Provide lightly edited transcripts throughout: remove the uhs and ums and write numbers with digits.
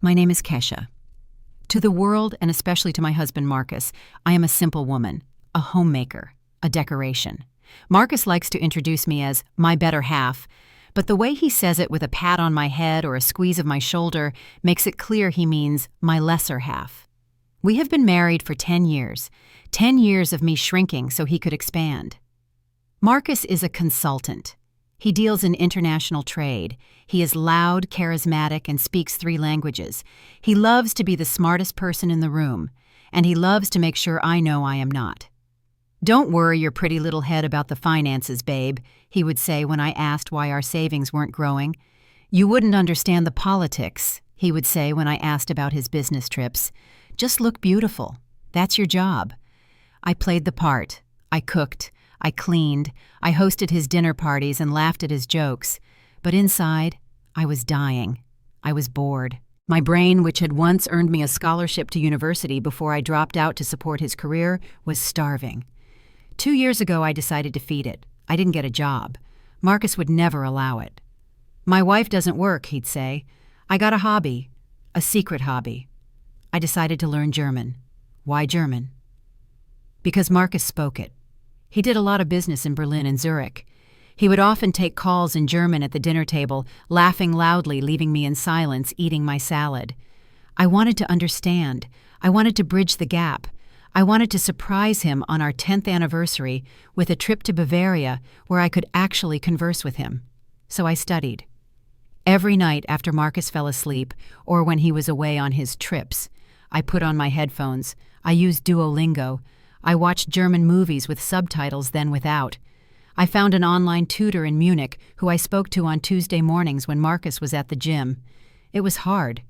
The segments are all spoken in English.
My name is Kesha. To the world, and especially to my husband Marcus, I am a simple woman, a homemaker, a decoration. Marcus likes to introduce me as my better half, but the way he says it with a pat on my head or a squeeze of my shoulder makes it clear he means my lesser half. We have been married for 10 years, 10 years of me shrinking so he could expand. Marcus is a consultant. He deals in international trade. He is loud, charismatic, and speaks 3 languages. He loves to be the smartest person in the room, and he loves to make sure I know I am not. "Don't worry your pretty little head about the finances, babe," he would say when I asked why our savings weren't growing. "You wouldn't understand the politics," he would say when I asked about his business trips. "Just look beautiful. That's your job." I played the part. I cooked. I cleaned. I hosted his dinner parties and laughed at his jokes. But inside, I was dying. I was bored. My brain, which had once earned me a scholarship to university before I dropped out to support his career, was starving. 2 years ago, I decided to feed it. I didn't get a job. Marcus would never allow it. "My wife doesn't work," he'd say. "I got a hobby, a secret hobby." I decided to learn German. Why German? Because Marcus spoke it. He did a lot of business in Berlin and Zurich. He would often take calls in German at the dinner table, laughing loudly, leaving me in silence, eating my salad. I wanted to understand. I wanted to bridge the gap. I wanted to surprise him on our 10th anniversary with a trip to Bavaria where I could actually converse with him. So I studied. Every night after Marcus fell asleep, or when he was away on his trips, I put on my headphones. I used Duolingo. I watched German movies with subtitles, then without. I found an online tutor in Munich who I spoke to on Tuesday mornings when Marcus was at the gym. It was hard.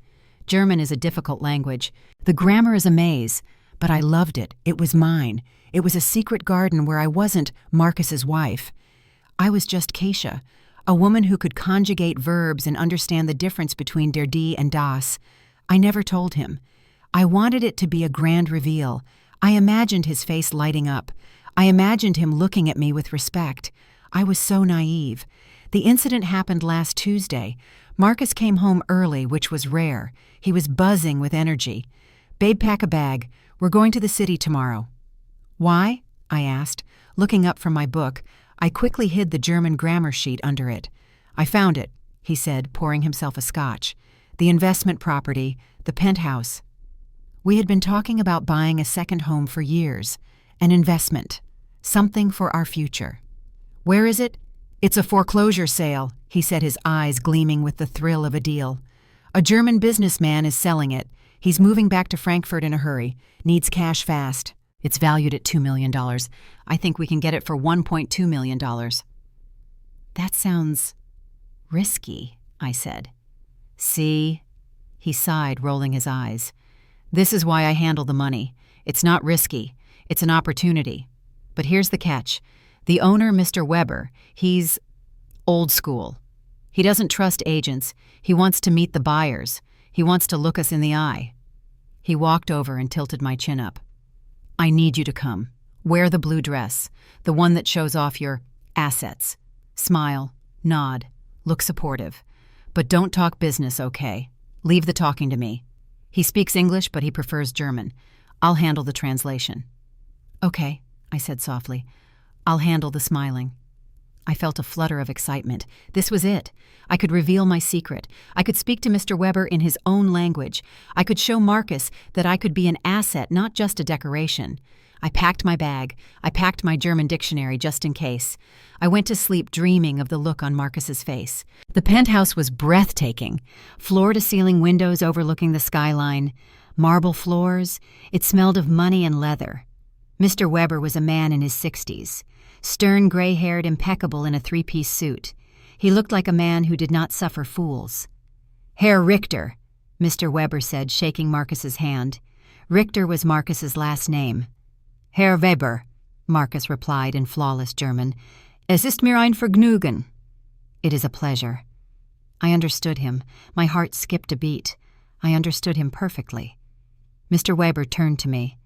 German is a difficult language. The grammar is a maze, but I loved it. It was mine. It was a secret garden where I wasn't Marcus's wife. I was just Kesha, a woman who could conjugate verbs and understand the difference between der die and das. I never told him. I wanted it to be a grand reveal. I imagined his face lighting up. I imagined him looking at me with respect. I was so naive. The incident happened last Tuesday. Marcus came home early, which was rare. He was buzzing with energy. "Babe, pack a bag. We're going to the city tomorrow." "Why?" I asked. Looking up from my book, I quickly hid the German grammar sheet under it. "I found it," he said, pouring himself a scotch. "The investment property, the penthouse." We had been talking about buying a second home for years. An investment. Something for our future. "Where is it?" "It's a foreclosure sale," he said, his eyes gleaming with the thrill of a deal. "A German businessman is selling it. He's moving back to Frankfurt in a hurry. Needs cash fast. It's valued at $2 million. I think we can get it for $1.2 million. "That sounds risky," I said. "See?" He sighed, rolling his eyes. "This is why I handle the money. It's not risky. It's an opportunity. But here's the catch. The owner, Mr. Weber, he's old school. He doesn't trust agents. He wants to meet the buyers. He wants to look us in the eye." He walked over and tilted my chin up. "I need you to come. Wear the blue dress, the one that shows off your assets. Smile, nod, look supportive. But don't talk business, okay? Leave the talking to me. He speaks English, but he prefers German. I'll handle the translation." "Okay," I said softly. "I'll handle the smiling." I felt a flutter of excitement. This was it. I could reveal my secret. I could speak to Mr. Weber in his own language. I could show Marcus that I could be an asset, not just a decoration. I packed my bag. I packed my German dictionary just in case. I went to sleep dreaming of the look on Marcus's face. The penthouse was breathtaking. Floor-to-ceiling windows overlooking the skyline. Marble floors. It smelled of money and leather. Mr. Weber was a man in his 60s. Stern, gray-haired, impeccable in a 3-piece suit. He looked like a man who did not suffer fools. "Herr Richter," Mr. Weber said, shaking Marcus's hand. Richter was Marcus's last name. "Herr Weber," Marcus replied in flawless German. "Es ist mir ein Vergnügen." "It is a pleasure." I understood him. My heart skipped a beat. I understood him perfectly. Mr. Weber turned to me.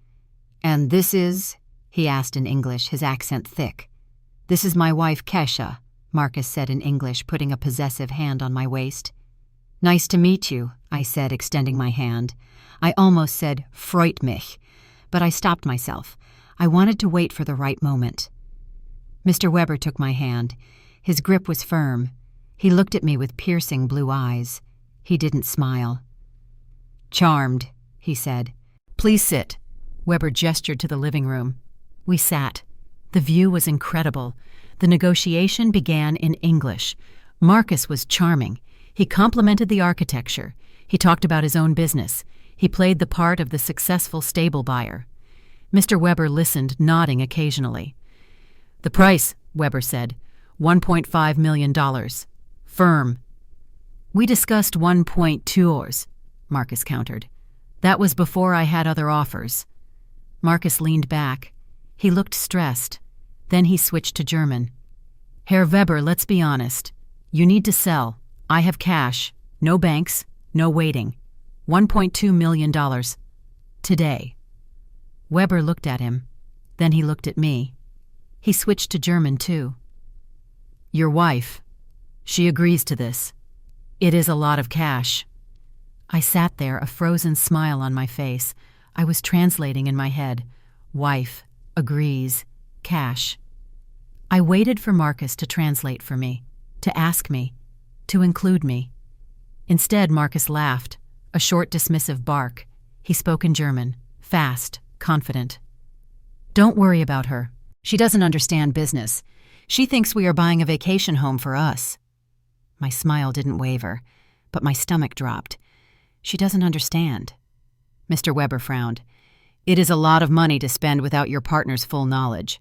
"And this is?" he asked in English, his accent thick. "This is my wife, Kesha," Marcus said in English, putting a possessive hand on my waist. "Nice to meet you," I said, extending my hand. I almost said, freut mich, but I stopped myself. I wanted to wait for the right moment. Mr. Weber took my hand. His grip was firm. He looked at me with piercing blue eyes. He didn't smile. "Charmed," he said. "Please sit." Weber gestured to the living room. We sat. The view was incredible. The negotiation began in English. Marcus was charming. He complimented the architecture. He talked about his own business. He played the part of the successful stable buyer. Mr. Weber listened, nodding occasionally. "The price," Weber said, $1.5 million. Firm. "We discussed 1.2 Marcus countered. "That was before I had other offers." Marcus leaned back. He looked stressed. Then he switched to German. "Herr Weber, let's be honest. You need to sell. I have cash. No banks. No waiting. $1.2 million. Today." Weber looked at him. Then he looked at me. He switched to German, too. "Your wife. She agrees to this. It is a lot of cash." I sat there, a frozen smile on my face. I was translating in my head. Wife, agrees, cash. I waited for Marcus to translate for me, to ask me, to include me. Instead, Marcus laughed, a short dismissive bark. He spoke in German, fast, confident. "Don't worry about her. She doesn't understand business. She thinks we are buying a vacation home for us." My smile didn't waver, but my stomach dropped. "She doesn't understand." Mr. Weber frowned. "It is a lot of money to spend without your partner's full knowledge."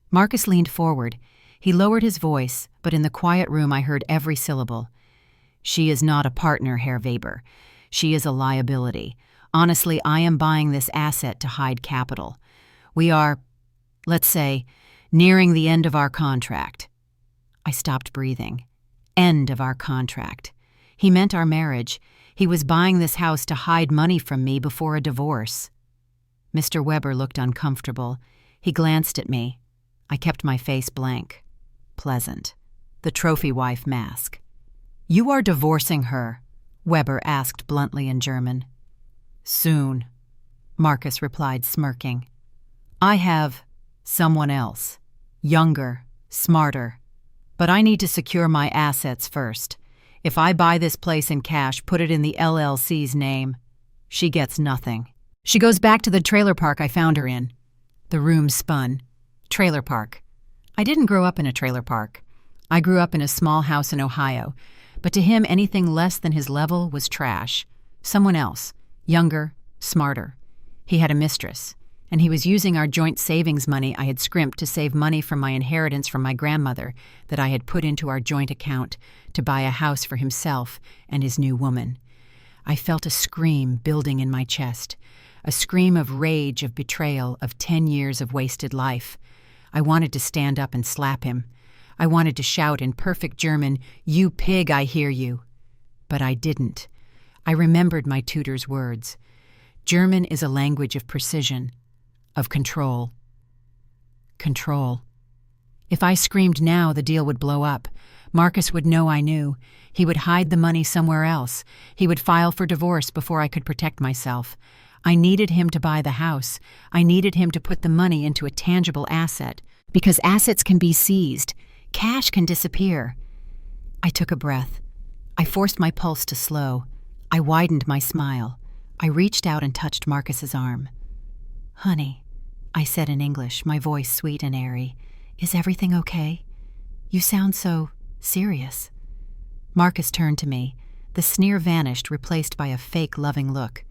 Marcus leaned forward. He lowered his voice, but in the quiet room I heard every syllable. "She is not a partner, Herr Weber. She is a liability. Honestly, I am buying this asset to hide capital. We are, let's say, nearing the end of our contract." I stopped breathing. End of our contract. He meant our marriage. He was buying this house to hide money from me before a divorce. Mr. Weber looked uncomfortable. He glanced at me. I kept my face blank. Pleasant. The trophy wife mask. "You are divorcing her?" Weber asked bluntly in German. "Soon," Marcus replied, smirking. "I have someone else. Younger, smarter. But I need to secure my assets first. If I buy this place in cash, put it in the LLC's name, she gets nothing. She goes back to the trailer park I found her in." The room spun. Trailer park. I didn't grow up in a trailer park. I grew up in a small house in Ohio, but to him anything less than his level was trash. Someone else, younger, smarter. He had a mistress, and he was using our joint savings money I had scrimped to save money from my inheritance from my grandmother that I had put into our joint account to buy a house for himself and his new woman. I felt a scream building in my chest, a scream of rage, of betrayal, of 10 years of wasted life. I wanted to stand up and slap him. I wanted to shout in perfect German, "You pig, I hear you." But I didn't. I remembered my tutor's words. German is a language of precision, of control. Control. If I screamed now, the deal would blow up. Marcus would know I knew. He would hide the money somewhere else. He would file for divorce before I could protect myself. I needed him to buy the house. I needed him to put the money into a tangible asset, because assets can be seized. Cash can disappear. I took a breath. I forced my pulse to slow. I widened my smile. I reached out and touched Marcus's arm. "Honey," I said in English, my voice sweet and airy, "is everything okay? You sound so serious." Marcus turned to me. The sneer vanished, replaced by a fake, loving look.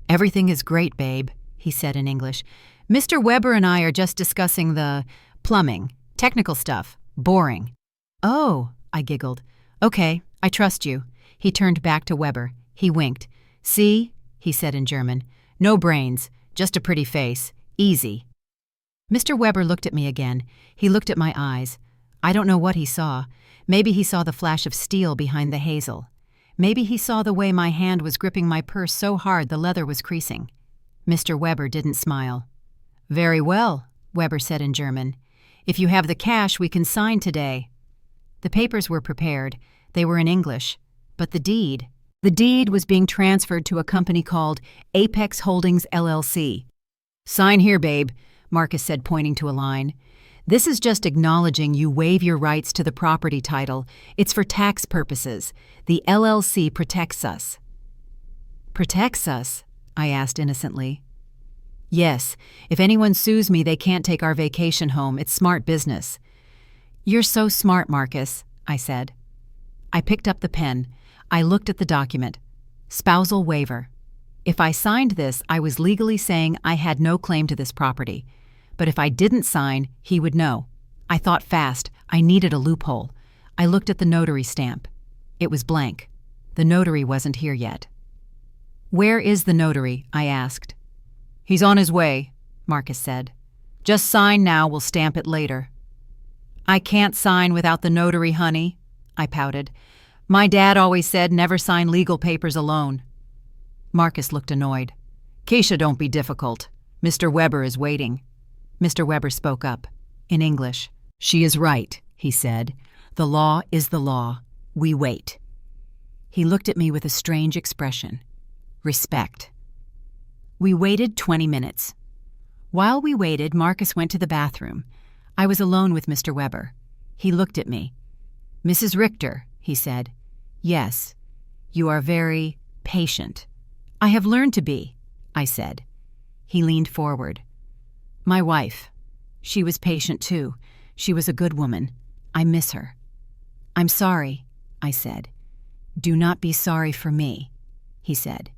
"Everything is great, babe," he said in English. "Mr. Weber and I are just discussing the plumbing, technical stuff. Boring." "Oh," I giggled. "Okay, I trust you." He turned back to Weber. He winked. "See?" he said in German. "No brains, just a pretty face. Easy." Mr. Weber looked at me again. He looked at my eyes. I don't know what he saw. Maybe he saw the flash of steel behind the hazel. Maybe he saw the way my hand was gripping my purse so hard the leather was creasing. Mr. Weber didn't smile. "Very well," Weber said in German. "If you have the cash, we can sign today." The papers were prepared. They were in English. But the deed, The deed was being transferred to a company called Apex Holdings LLC. "Sign here, babe," Marcus said, pointing to a line. "This is just acknowledging you waive your rights to the property title. It's for tax purposes. The LLC protects us." "Protects us?" I asked innocently. "Yes. If anyone sues me, they can't take our vacation home. It's smart business." "You're so smart, Marcus," I said. I picked up the pen. I looked at the document. Spousal waiver. If I signed this, I was legally saying I had no claim to this property. But if I didn't sign, he would know. I thought fast. I needed a loophole. I looked at the notary stamp. It was blank. The notary wasn't here yet. "Where is the notary?" I asked. "He's on his way," Marcus said. "Just sign now, we'll stamp it later." "I can't sign without the notary, honey," I pouted. "My dad always said never sign legal papers alone." Marcus looked annoyed. "Keisha, don't be difficult. Mr. Weber is waiting." Mr. Weber spoke up. In English. "She is right," he said. "The law is the law. We wait." He looked at me with a strange expression. Respect. We waited 20 minutes. While we waited, Marcus went to the bathroom. I was alone with Mr. Weber. He looked at me. "Mrs. Richter," he said. "Yes, you are very patient." "I have learned to be," I said. He leaned forward. "My wife. She was patient too. She was a good woman. I miss her." "I'm sorry," I said. "Do not be sorry for me," he said.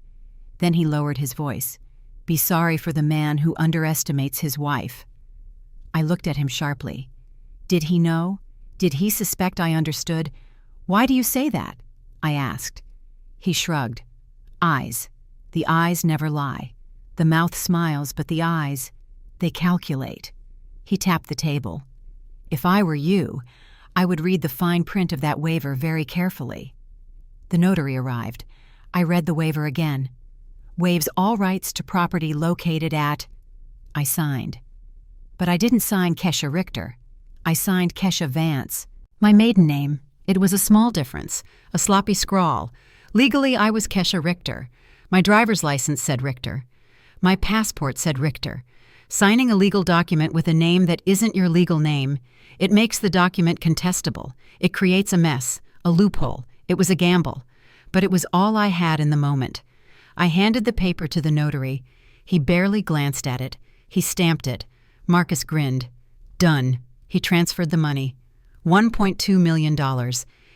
Then he lowered his voice. "Be sorry for the man who underestimates his wife." I looked at him sharply. Did he know? Did he suspect I understood? "Why do you say that?" I asked. He shrugged. "Eyes. The eyes never lie. The mouth smiles, but the eyes, they calculate." He tapped the table. "If I were you, I would read the fine print of that waiver very carefully." The notary arrived. I read the waiver again. "Waives all rights to property located at..." I signed. But I didn't sign Kesha Richter. I signed Kesha Vance. My maiden name. It was a small difference, a sloppy scrawl. Legally, I was Kesha Richter. My driver's license said Richter. My passport said Richter. Signing a legal document with a name that isn't your legal name, it makes the document contestable. It creates a mess, a loophole. It was a gamble. But it was all I had in the moment. I handed the paper to the notary. He barely glanced at it. He stamped it. Marcus grinned. Done. He transferred the money. $1.2 million.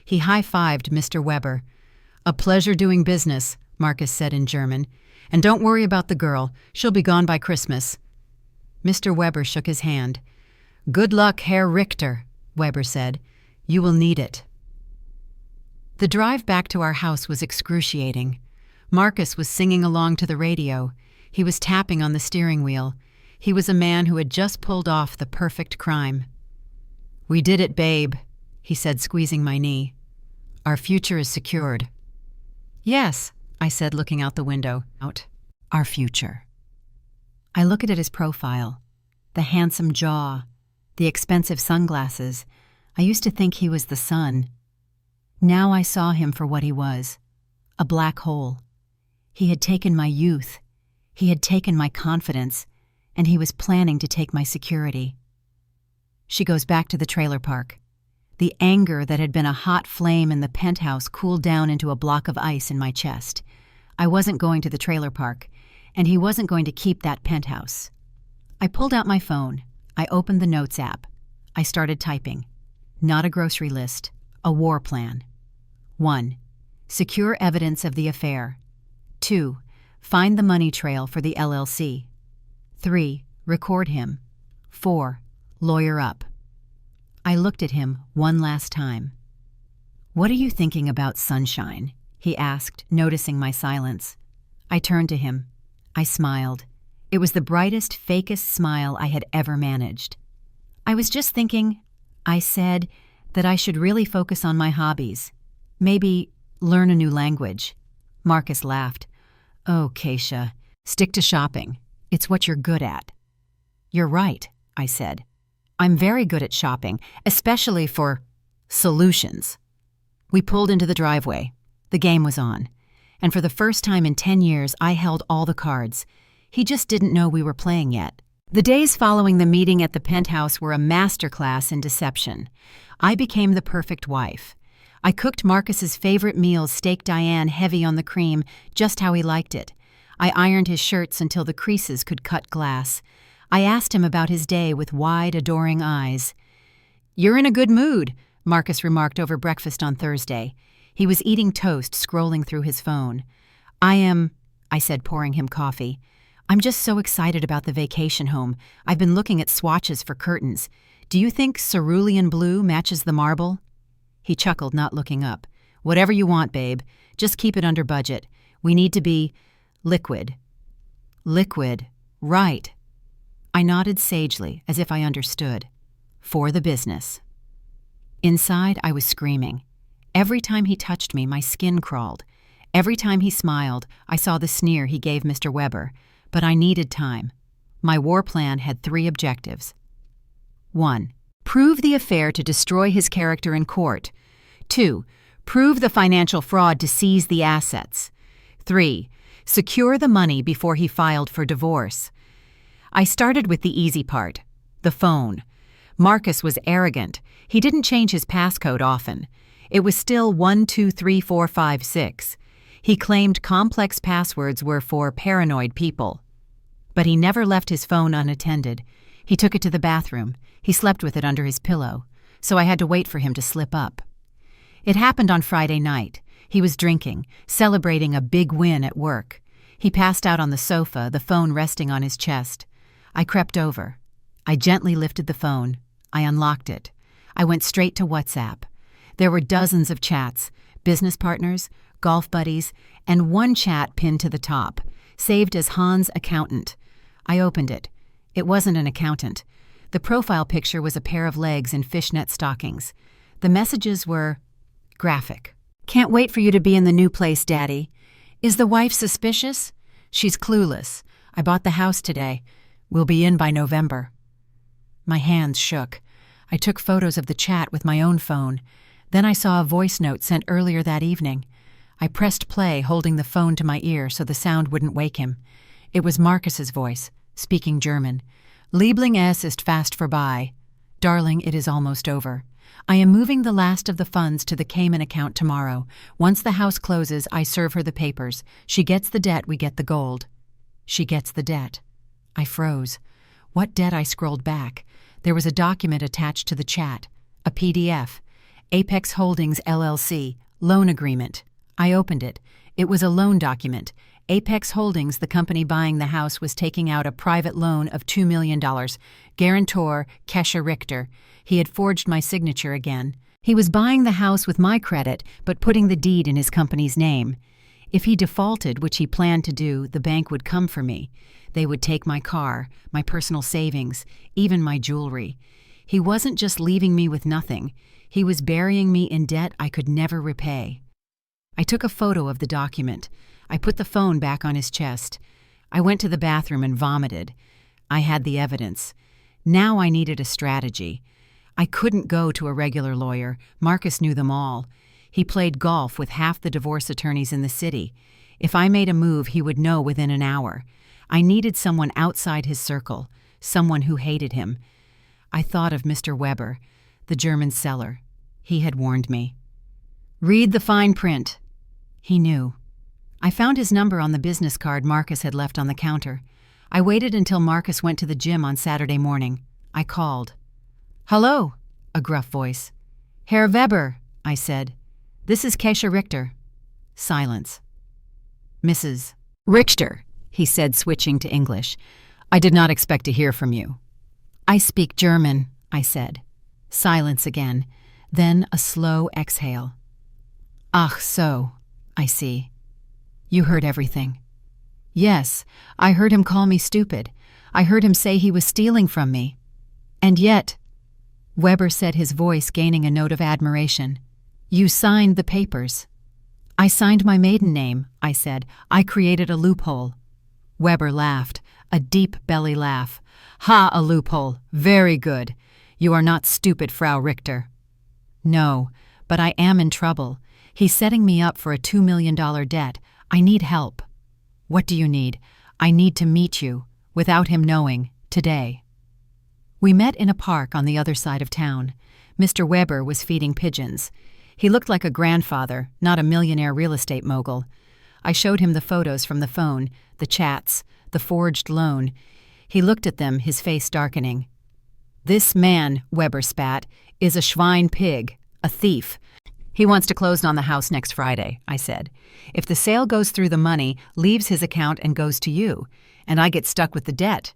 He high-fived Mr. Weber. "A pleasure doing business," Marcus said in German. "And don't worry about the girl. She'll be gone by Christmas." Mr. Weber shook his hand. "Good luck, Herr Richter," Weber said. "You will need it." The drive back to our house was excruciating. Marcus was singing along to the radio. He was tapping on the steering wheel. He was a man who had just pulled off the perfect crime. "We did it, babe," he said, squeezing my knee. "Our future is secured." "Yes," I said, looking out the window. Our future. I looked at his profile. The handsome jaw. The expensive sunglasses. I used to think he was the sun. Now I saw him for what he was. A black hole. He had taken my youth. He had taken my confidence. And he was planning to take my security. She goes back to the trailer park. The anger that had been a hot flame in the penthouse cooled down into a block of ice in my chest. I wasn't going to the trailer park, and he wasn't going to keep that penthouse. I pulled out my phone. I opened the Notes app. I started typing. Not a grocery list, a war plan. 1. Secure evidence of the affair. 2. Find the money trail for the LLC. 3. Record him. 4. Lawyer up. I looked at him one last time. "What are you thinking about, sunshine?" he asked, noticing my silence. I turned to him. I smiled. It was the brightest, fakest smile I had ever managed. "I was just thinking," I said, "that I should really focus on my hobbies. Maybe learn a new language." Marcus laughed. "Oh, Keisha, stick to shopping. It's what you're good at." "You're right," I said. "I'm very good at shopping, especially for solutions." We pulled into the driveway. The game was on. And for the first time in 10 years, I held all the cards. He just didn't know we were playing yet. The days following the meeting at the penthouse were a masterclass in deception. I became the perfect wife. I cooked Marcus's favorite meals, steak Diane heavy on the cream, just how he liked it. I ironed his shirts until the creases could cut glass. I asked him about his day with wide, adoring eyes. "You're in a good mood," Marcus remarked over breakfast on Thursday. He was eating toast, scrolling through his phone. I said, pouring him coffee. "I'm just so excited about the vacation home. I've been looking at swatches for curtains. Do you think cerulean blue matches the marble?" He chuckled, not looking up. "Whatever you want, babe. Just keep it under budget. We need to be liquid." Liquid. Right. I nodded sagely, as if I understood. For the business. Inside, I was screaming. Every time he touched me, my skin crawled. Every time he smiled, I saw the sneer he gave Mr. Weber. But I needed time. My war plan had 3 objectives. 1. Prove the affair to destroy his character in court. 2. Prove the financial fraud to seize the assets. 3. Secure the money before he filed for divorce. I started with the easy part, the phone. Marcus was arrogant. He didn't change his passcode often. It was still 123456. He claimed complex passwords were for paranoid people. But he never left his phone unattended. He took it to the bathroom. He slept with it under his pillow, so I had to wait for him to slip up. It happened on Friday night. He was drinking, celebrating a big win at work. He passed out on the sofa, the phone resting on his chest. I crept over. I gently lifted the phone. I unlocked it. I went straight to WhatsApp. There were dozens of chats, business partners, golf buddies, and one chat pinned to the top, saved as Hans Accountant. I opened it. It wasn't an accountant. The profile picture was a pair of legs in fishnet stockings. The messages were graphic. "Can't wait for you to be in the new place, Daddy. Is the wife suspicious? She's clueless. I bought the house today. We'll be in by November." My hands shook. I took photos of the chat with my own phone. Then I saw a voice note sent earlier that evening. I pressed play, holding the phone to my ear so the sound wouldn't wake him. It was Marcus's voice, speaking German. "Liebling, es ist fast vorbei. Darling, it is almost over. I am moving the last of the funds to the Cayman account tomorrow. Once the house closes, I serve her the papers. She gets the debt, we get the gold." She gets the debt. I froze. What debt? I scrolled back. There was a document attached to the chat. A PDF. Apex Holdings, LLC. Loan agreement. I opened it. It was a loan document. Apex Holdings, the company buying the house, was taking out a private loan of $2 million. Guarantor, Kesha Richter. He had forged my signature again. He was buying the house with my credit, but putting the deed in his company's name. If he defaulted, which he planned to do, the bank would come for me. They would take my car, my personal savings, even my jewelry. He wasn't just leaving me with nothing. He was burying me in debt I could never repay. I took a photo of the document. I put the phone back on his chest. I went to the bathroom and vomited. I had the evidence. Now I needed a strategy. I couldn't go to a regular lawyer. Marcus knew them all. He played golf with half the divorce attorneys in the city. If I made a move, he would know within an hour. I needed someone outside his circle, someone who hated him. I thought of Mr. Weber, the German seller. He had warned me. "Read the fine print." He knew. I found his number on the business card Marcus had left on the counter. I waited until Marcus went to the gym on Saturday morning. I called. "Hello," a gruff voice. "Herr Weber," I said. "This is Kesha Richter." Silence. "Mrs. Richter," he said, switching to English. "I did not expect to hear from you." "I speak German," I said. Silence again. Then a slow exhale. "Ach so, I see. You heard everything." "Yes, I heard him call me stupid. I heard him say he was stealing from me. And yet," Weber said, his voice gaining a note of admiration, "you signed the papers." "I signed my maiden name," I said. "I created a loophole." Weber laughed, a deep belly laugh. "Ha, a loophole. Very good. You are not stupid, Frau Richter." "No, but I am in trouble. He's setting me up for a $2 million debt. I need help. What do you need? I need to meet you, without him knowing, today. We met in a park on the other side of town. Mr. Weber was feeding pigeons. He looked like a grandfather, not a millionaire real estate mogul. I showed him the photos from the phone, the chats, the forged loan. He looked at them, his face darkening. "This man," Weber spat, "is a Schwein pig, a thief. He wants to close on the house next Friday," I said. "If the sale goes through, the money leaves his account and goes to you, and I get stuck with the debt."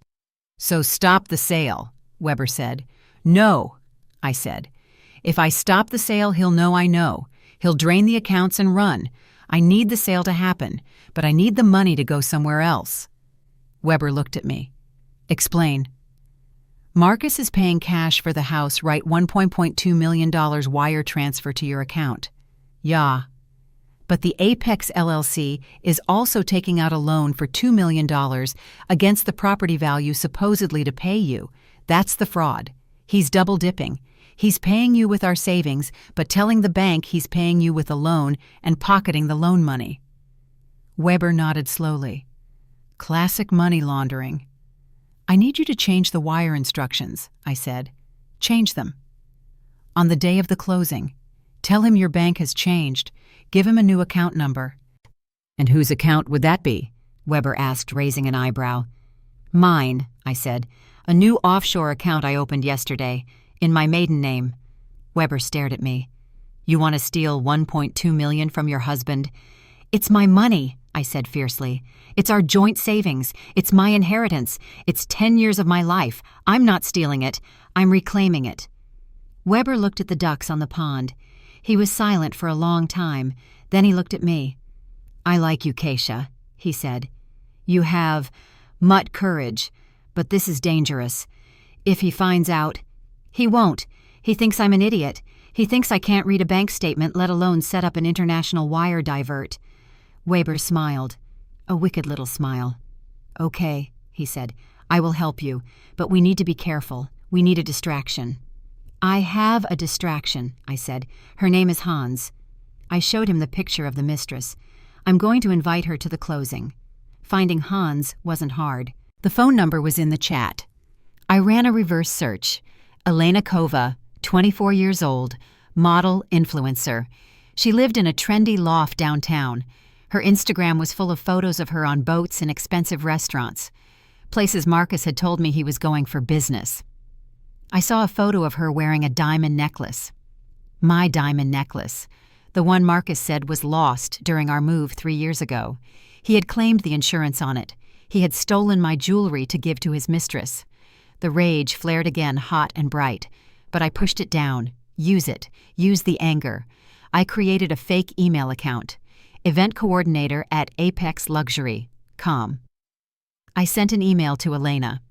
"So stop the sale," Weber said. "No," I said. "If I stop the sale, he'll know I know. He'll drain the accounts and run. I need the sale to happen, but I need the money to go somewhere else." Weber looked at me. "Explain." "Marcus is paying cash for the house, right? $1.2 million wire transfer to your account." "Yeah." "But the Apex LLC is also taking out a loan for $2 million against the property value supposedly to pay you. That's the fraud. He's double dipping. He's paying you with our savings, but telling the bank he's paying you with a loan and pocketing the loan money." Weber nodded slowly. "Classic money laundering." "I need you to change the wire instructions," I said. "Change them. On the day of the closing. Tell him your bank has changed. Give him a new account number." "And whose account would that be?" Weber asked, raising an eyebrow. "Mine," I said. "A new offshore account I opened yesterday, in my maiden name." Weber stared at me. "You want to steal $1.2 million from your husband?" "It's my money," I said fiercely. "It's our joint savings. It's my inheritance. It's 10 years of my life. I'm not stealing it. I'm reclaiming it." Weber looked at the ducks on the pond. He was silent for a long time. Then he looked at me. "I like you, Keisha," he said. "You have mutt courage, but this is dangerous. If he finds out—" "He won't. He thinks I'm an idiot. He thinks I can't read a bank statement, let alone set up an international wire divert." Weber smiled. A wicked little smile. "Okay," he said. "I will help you, but we need to be careful. We need a distraction." "I have a distraction," I said. "Her name is Hans." I showed him the picture of the mistress. "I'm going to invite her to the closing." Finding Hans wasn't hard. The phone number was in the chat. I ran a reverse search. Elena Kova, 24 years old, model, influencer. She lived in a trendy loft downtown. Her Instagram was full of photos of her on boats and expensive restaurants, places Marcus had told me he was going for business. I saw a photo of her wearing a diamond necklace. My diamond necklace. The one Marcus said was lost during our move 3 years ago. He had claimed the insurance on it. He had stolen my jewelry to give to his mistress. The rage flared again, hot and bright. But I pushed it down. Use it. Use the anger. I created a fake email account. Event coordinator at Apex Luxury. I sent an email to Elena.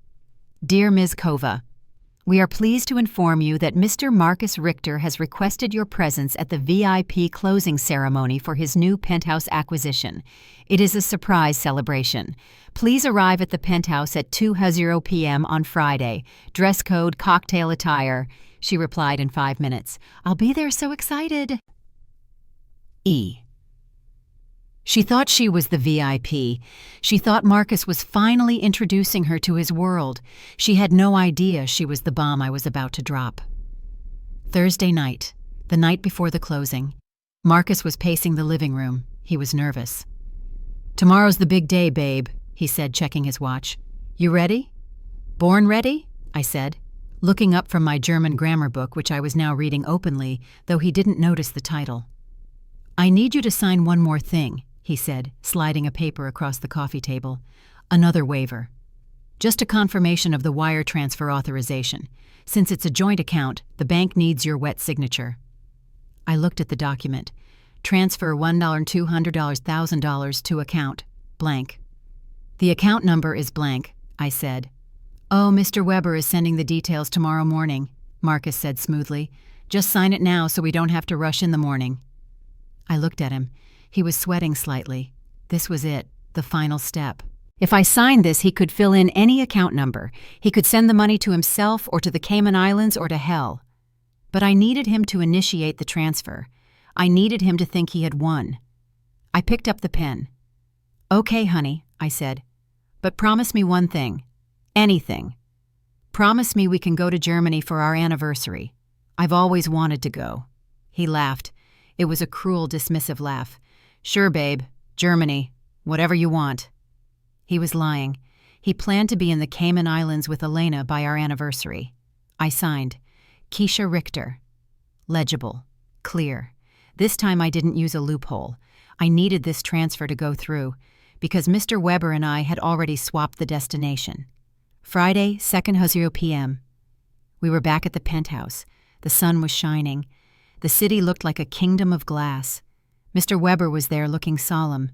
"Dear Ms. Kova, we are pleased to inform you that Mr. Marcus Richter has requested your presence at the VIP closing ceremony for his new penthouse acquisition. It is a surprise celebration. Please arrive at the penthouse at 2:00 p.m. on Friday. Dress code cocktail attire." She replied in 5 minutes. "I'll be there, so excited." E. She thought she was the VIP. She thought Marcus was finally introducing her to his world. She had no idea she was the bomb I was about to drop. Thursday night, the night before the closing. Marcus was pacing the living room. He was nervous. "Tomorrow's the big day, babe," he said, checking his watch. "You ready?" "Born ready?" I said, looking up from my German grammar book, which I was now reading openly, though he didn't notice the title. "I need you to sign one more thing," he said, sliding a paper across the coffee table. "Another waiver. Just a confirmation of the wire transfer authorization. Since it's a joint account, the bank needs your wet signature." I looked at the document. Transfer $1, $200, $1,000 to account, blank. "The account number is blank," I said. "Oh, Mr. Weber is sending the details tomorrow morning," Marcus said smoothly. "Just sign it now so we don't have to rush in the morning." I looked at him. He was sweating slightly. This was it, the final step. If I signed this, he could fill in any account number. He could send the money to himself or to the Cayman Islands or to hell. But I needed him to initiate the transfer. I needed him to think he had won. I picked up the pen. Okay, honey, I said. But promise me one thing. Anything. Promise me we can go to Germany for our anniversary. I've always wanted to go. He laughed. It was a cruel, dismissive laugh. Sure, babe. Germany. Whatever you want. He was lying. He planned to be in the Cayman Islands with Elena by our anniversary. I signed. Keisha Richter. Legible. Clear. This time I didn't use a loophole. I needed this transfer to go through, because Mr. Weber and I had already swapped the destination. Friday, 2:00 p.m. We were back at the penthouse. The sun was shining. The city looked like a kingdom of glass. Mr. Weber was there looking solemn.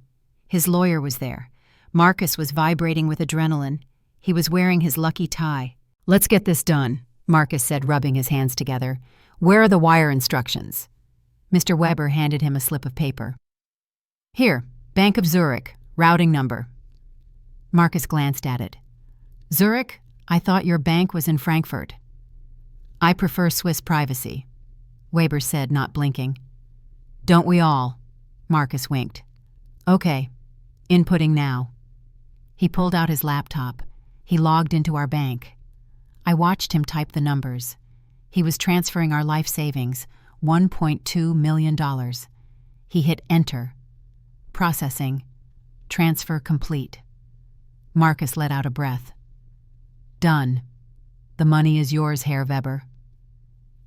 His lawyer was there. Marcus was vibrating with adrenaline. He was wearing his lucky tie. Let's get this done, Marcus said, rubbing his hands together. Where are the wire instructions? Mr. Weber handed him a slip of paper. Here, Bank of Zurich, routing number. Marcus glanced at it. Zurich? I thought your bank was in Frankfurt. I prefer Swiss privacy, Weber said, not blinking. Don't we all? Marcus winked. Okay, inputting now. He pulled out his laptop. He logged into our bank. I watched him type the numbers. He was transferring our life savings, $1.2 million. He hit enter. Processing. Transfer complete. Marcus let out a breath. Done. The money is yours, Herr Weber.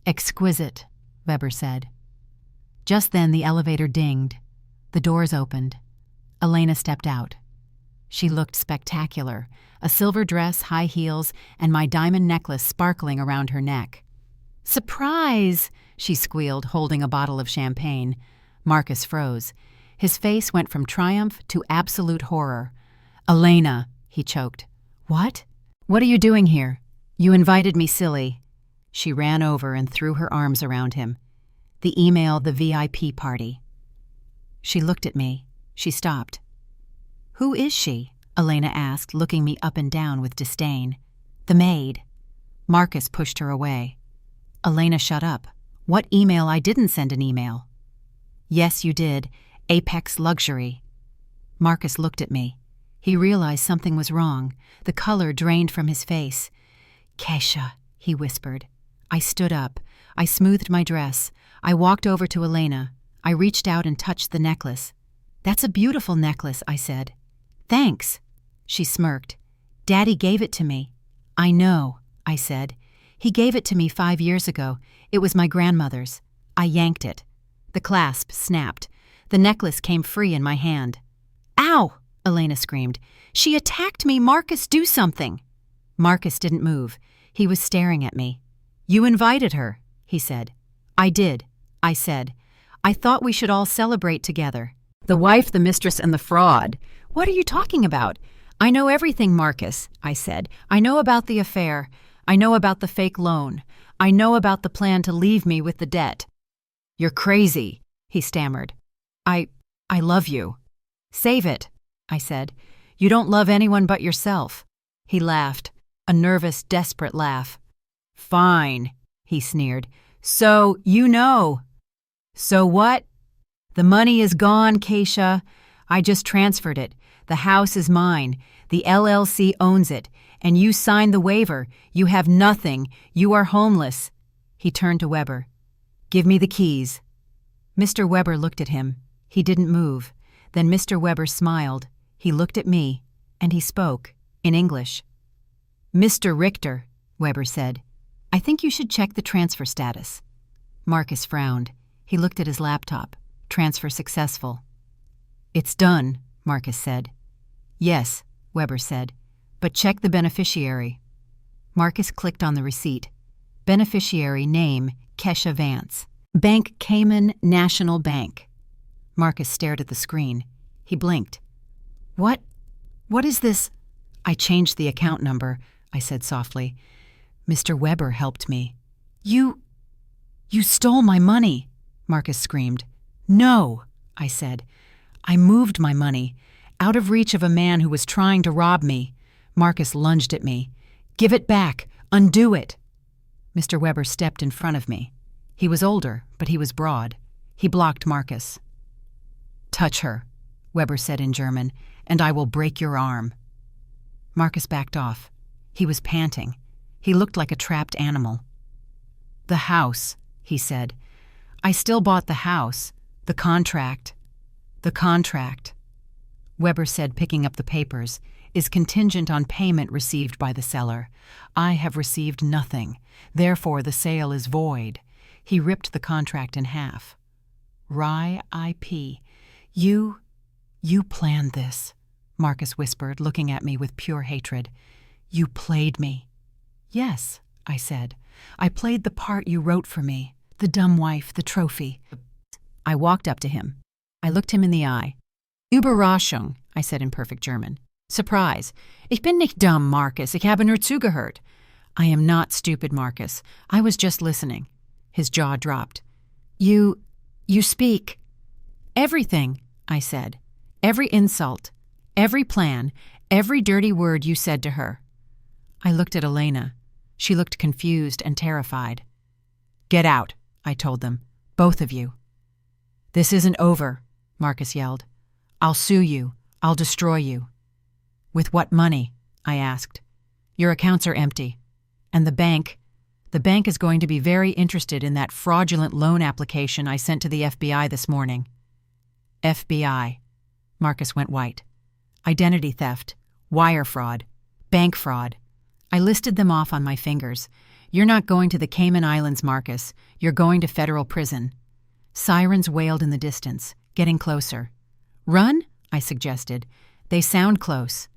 Exquisite, Weber said. Just then the elevator dinged. The doors opened. Elena stepped out. She looked spectacular, a silver dress, high heels, and my diamond necklace sparkling around her neck. Surprise! She squealed, holding a bottle of champagne. Marcus froze. His face went from triumph to absolute horror. Elena, he choked. What? What are you doing here? You invited me, silly. She ran over and threw her arms around him. The email, the VIP party. She looked at me. She stopped. Who is she? Elena asked, looking me up and down with disdain. The maid. Marcus pushed her away. Elena, shut up. What email? I didn't send an email. Yes, you did. Apex Luxury. Marcus looked at me. He realized something was wrong. The color drained from his face. Keisha, he whispered. I stood up. I smoothed my dress. I walked over to Elena. I reached out and touched the necklace. That's a beautiful necklace, I said. Thanks. She smirked. Daddy gave it to me. I know, I said. He gave it to me 5 years ago. It was my grandmother's. I yanked it. The clasp snapped. The necklace came free in my hand. Ow! Elena screamed. She attacked me! Marcus, do something! Marcus didn't move. He was staring at me. You invited her, he said. I did, I said. I thought we should all celebrate together. The wife, the mistress, and the fraud. What are you talking about? I know everything, Marcus, I said. I know about the affair. I know about the fake loan. I know about the plan to leave me with the debt. You're crazy, he stammered. I love you. Save it, I said. You don't love anyone but yourself. He laughed, a nervous, desperate laugh. Fine, he sneered. So, you know. So what? The money is gone, Keisha. I just transferred it. The house is mine. The LLC owns it. And you signed the waiver. You have nothing. You are homeless. He turned to Weber. Give me the keys. Mr. Weber looked at him. He didn't move. Then Mr. Weber smiled. He looked at me, and he spoke, in English. Mr. Richter, Weber said, I think you should check the transfer status. Marcus frowned. He looked at his laptop. Transfer successful. It's done, Marcus said. Yes, Weber said, but check the beneficiary. Marcus clicked on the receipt. Beneficiary name, Keisha Vance. Bank Cayman National Bank. Marcus stared at the screen. He blinked. What is this? I changed the account number, I said softly. Mr. Weber helped me. You stole my money, Marcus screamed. No, I said. I moved my money, out of reach of a man who was trying to rob me. Marcus lunged at me. Give it back. Undo it. Mr. Weber stepped in front of me. He was older, but he was broad. He blocked Marcus. Touch her, Weber said in German, "and I will break your arm." Marcus backed off. He was panting. He looked like a trapped animal. "The house," he said. "I still bought the house. The contract." "The contract," Weber said, picking up the papers, "is contingent on payment received by the seller. I have received nothing. Therefore, the sale is void." He ripped the contract in half. "RIP. You planned this," Marcus whispered, looking at me with pure hatred. "You played me." "Yes," I said. "I played the part you wrote for me. The dumb wife, the trophy." I walked up to him. I looked him in the eye. "Überraschung," I said in perfect German. "Surprise. Ich bin nicht dumm, Marcus. Ich habe nur zugehört." "I am not stupid, Marcus. I was just listening." His jaw dropped. You speak." "Everything," I said. "Every insult, every plan, every dirty word you said to her." I looked at Elena. She looked confused and terrified. "Get out," I told them. "Both of you." "This isn't over," Marcus yelled. "I'll sue you. I'll destroy you." "With what money?" I asked. "Your accounts are empty. And the bank is going to be very interested in that fraudulent loan application I sent to the FBI this morning." FBI. Marcus went white. Identity theft, wire fraud, bank fraud. I listed them off on my fingers. "You're not going to the Cayman Islands, Marcus. You're going to federal prison." Sirens wailed in the distance, getting closer. "Run?" I suggested. "They sound close."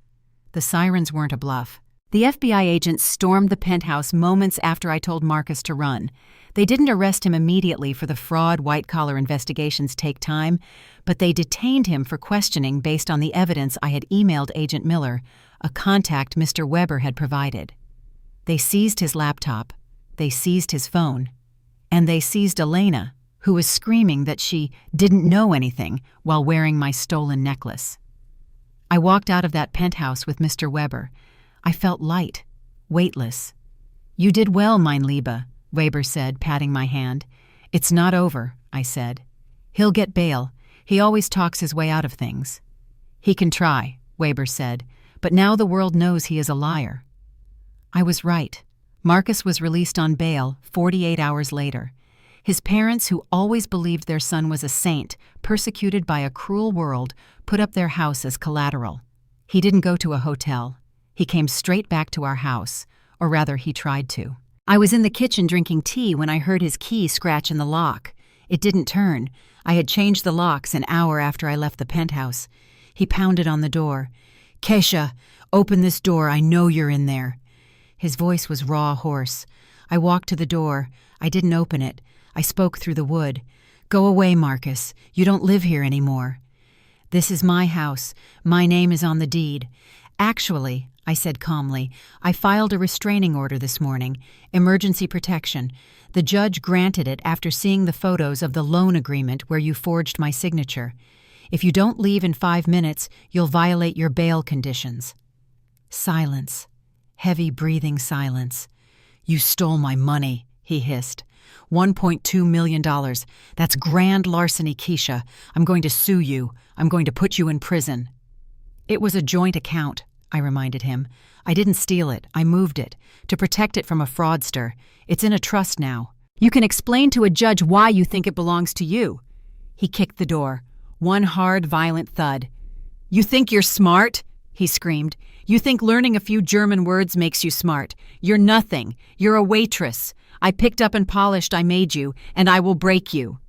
The sirens weren't a bluff. The FBI agents stormed the penthouse moments after I told Marcus to run. They didn't arrest him immediately, for the fraud white-collar investigations take time, but they detained him for questioning based on the evidence I had emailed Agent Miller, a contact Mr. Weber had provided. They seized his laptop, they seized his phone, and they seized Elena, who was screaming that she didn't know anything while wearing my stolen necklace. I walked out of that penthouse with Mr. Weber. I felt light, weightless. "You did well, mein Liebe," Weber said, patting my hand. "It's not over," I said. "He'll get bail. He always talks his way out of things." "He can try," Weber said, "but now the world knows he is a liar." I was right. Marcus was released on bail 48 hours later. His parents, who always believed their son was a saint, persecuted by a cruel world, put up their house as collateral. He didn't go to a hotel. He came straight back to our house, or rather, he tried to. I was in the kitchen drinking tea when I heard his key scratch in the lock. It didn't turn. I had changed the locks an hour after I left the penthouse. He pounded on the door. "Keisha, open this door. I know you're in there." His voice was raw, hoarse. I walked to the door. I didn't open it. I spoke through the wood. "Go away, Marcus. You don't live here anymore." "This is my house. My name is on the deed. Actually," I said calmly, "I filed a restraining order this morning. Emergency protection. The judge granted it after seeing the photos of the loan agreement where you forged my signature. If you don't leave in 5 minutes, you'll violate your bail conditions." Silence. Heavy breathing silence. "You stole my money," he hissed. $1.2 million. That's grand larceny, Keisha. I'm going to sue you. I'm going to put you in prison. "It was a joint account," I reminded him. "I didn't steal it. I moved it to protect it from a fraudster. It's in a trust now. You can explain to a judge why you think it belongs to you." He kicked the door. One hard, violent thud. "You think you're smart?" he screamed. "You think learning a few German words makes you smart? You're nothing. You're a waitress. I picked up and polished. I made you, and I will break you."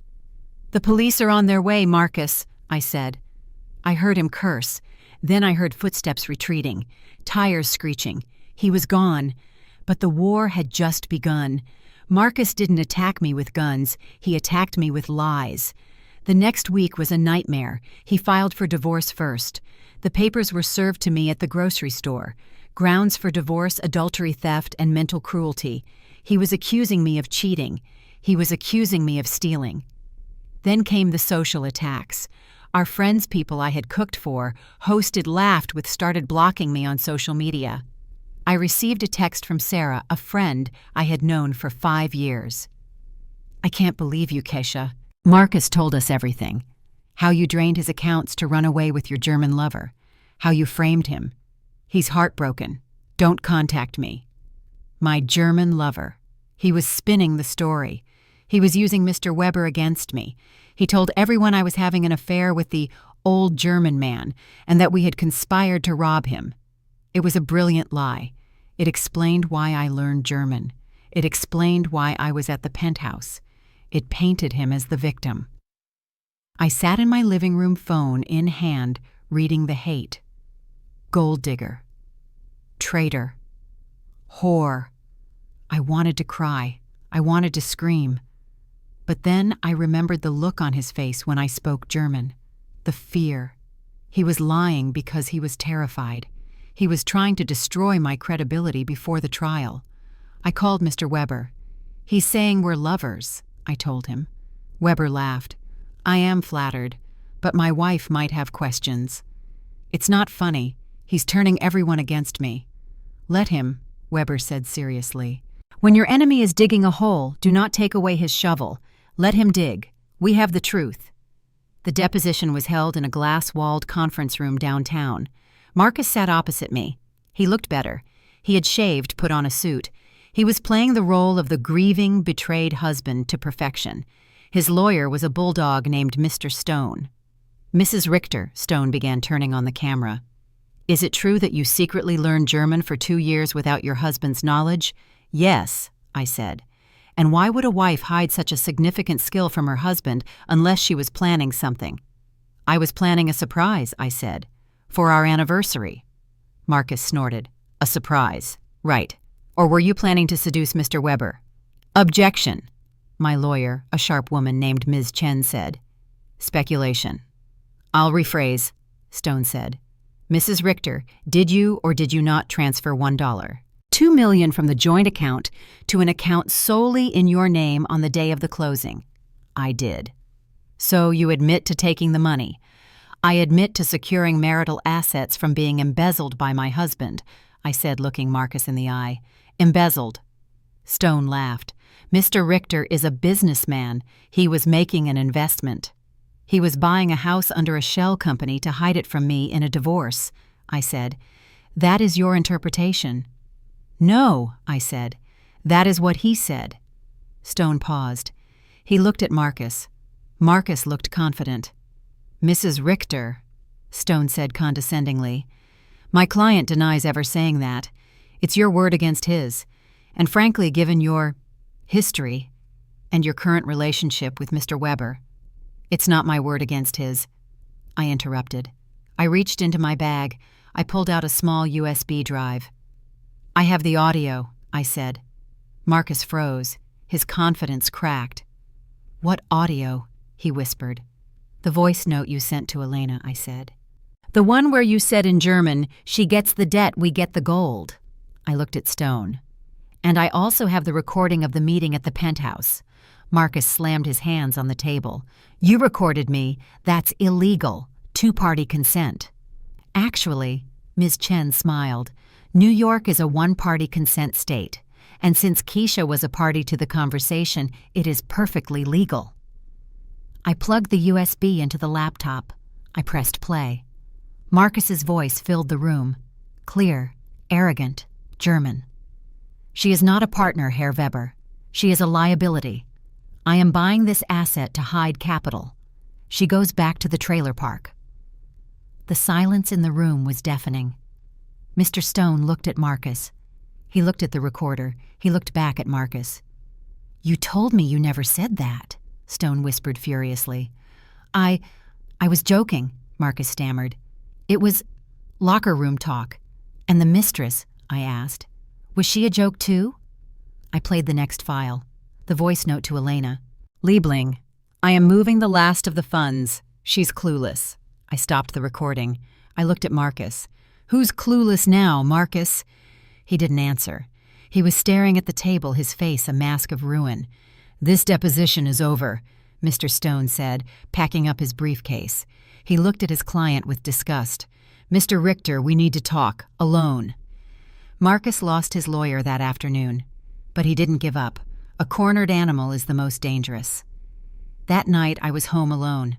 "The police are on their way, Marcus," I said. I heard him curse. Then I heard footsteps retreating, tires screeching. He was gone. But the war had just begun. Marcus didn't attack me with guns. He attacked me with lies. The next week was a nightmare. He filed for divorce first. The papers were served to me at the grocery store. Grounds for divorce, adultery, theft, and mental cruelty. He was accusing me of cheating. He was accusing me of stealing. Then came the social attacks. Our friends, people I had cooked for, hosted, laughed with, started blocking me on social media. I received a text from Sarah, a friend I had known for 5 years. "I can't believe you, Keisha. Marcus told us everything. How you drained his accounts to run away with your German lover. How you framed him. He's heartbroken. Don't contact me. My German lover. He was spinning the story. He was using Mr. Weber against me. He told everyone I was having an affair with the old German man and that we had conspired to rob him. It was a brilliant lie. It explained why I learned German. It explained why I was at the penthouse. It painted him as the victim. I sat in my living room, phone in hand, reading the hate. Gold digger. Traitor. Whore. I wanted to cry. I wanted to scream. But then I remembered the look on his face when I spoke German. The fear. He was lying because he was terrified. He was trying to destroy my credibility before the trial. I called Mr. Weber. He's saying we're lovers, I told him. Weber laughed. I am flattered, but my wife might have questions. It's not funny. He's turning everyone against me. Let him, Weber said seriously. When your enemy is digging a hole, do not take away his shovel. Let him dig. We have the truth. The deposition was held in a glass-walled conference room downtown. Marcus sat opposite me. He looked better. He had shaved, put on a suit. He was playing the role of the grieving, betrayed husband to perfection. His lawyer was a bulldog named Mr. Stone. Mrs. Richter, Stone began, turning on the camera. Is it true that you secretly learned German for 2 years without your husband's knowledge? Yes, I said. And why would a wife hide such a significant skill from her husband unless she was planning something? I was planning a surprise, I said. For our anniversary. Marcus snorted. A surprise. Right. Or were you planning to seduce Mr. Weber? Objection. My lawyer, a sharp woman named Ms. Chen, said. Speculation. I'll rephrase, Stone said. Mrs. Richter, did you or did you not transfer $1, $2 million from the joint account to an account solely in your name on the day of the closing? I did. So you admit to taking the money. I admit to securing marital assets from being embezzled by my husband, I said, looking Marcus in the eye. Embezzled. Stone laughed. Mr. Richter is a businessman. He was making an investment. He was buying a house under a shell company to hide it from me in a divorce, I said. That is your interpretation. No, I said. That is what he said. Stone paused. He looked at Marcus. Marcus looked confident. Mrs. Richter, Stone said condescendingly. My client denies ever saying that. It's your word against his. And frankly, given your history and your current relationship with Mr. Weber, it's not my word against his. I interrupted. I reached into my bag. I pulled out a small USB drive. I have the audio, I said. Marcus froze. His confidence cracked. What audio? He whispered. The voice note you sent to Elena, I said. The one where you said in German, she gets the debt, we get the gold. I looked at Stone. And I also have the recording of the meeting at the penthouse. Marcus slammed his hands on the table. You recorded me. That's illegal. 2-party consent. Actually, Ms. Chen smiled. New York is a 1-party consent state. And since Keisha was a party to the conversation, it is perfectly legal. I plugged the USB into the laptop. I pressed play. Marcus's voice filled the room. Clear, arrogant, German. She is not a partner, Herr Weber. She is a liability. I am buying this asset to hide capital. She goes back to the trailer park. The silence in the room was deafening. Mr. Stone looked at Marcus. He looked at the recorder. He looked back at Marcus. You told me you never said that, Stone whispered furiously. I was joking, Marcus stammered. It was locker room talk. And the mistress, I asked. Was she a joke too? I played the next file. The voice note to Elena. Liebling, I am moving the last of the funds. She's clueless. I stopped the recording. I looked at Marcus. Who's clueless now, Marcus? He didn't answer. He was staring at the table, his face a mask of ruin. This deposition is over, Mr. Stone said, packing up his briefcase. He looked at his client with disgust. Mr. Richter, we need to talk, alone. Marcus lost his lawyer that afternoon. But he didn't give up. A cornered animal is the most dangerous. That night I was home alone.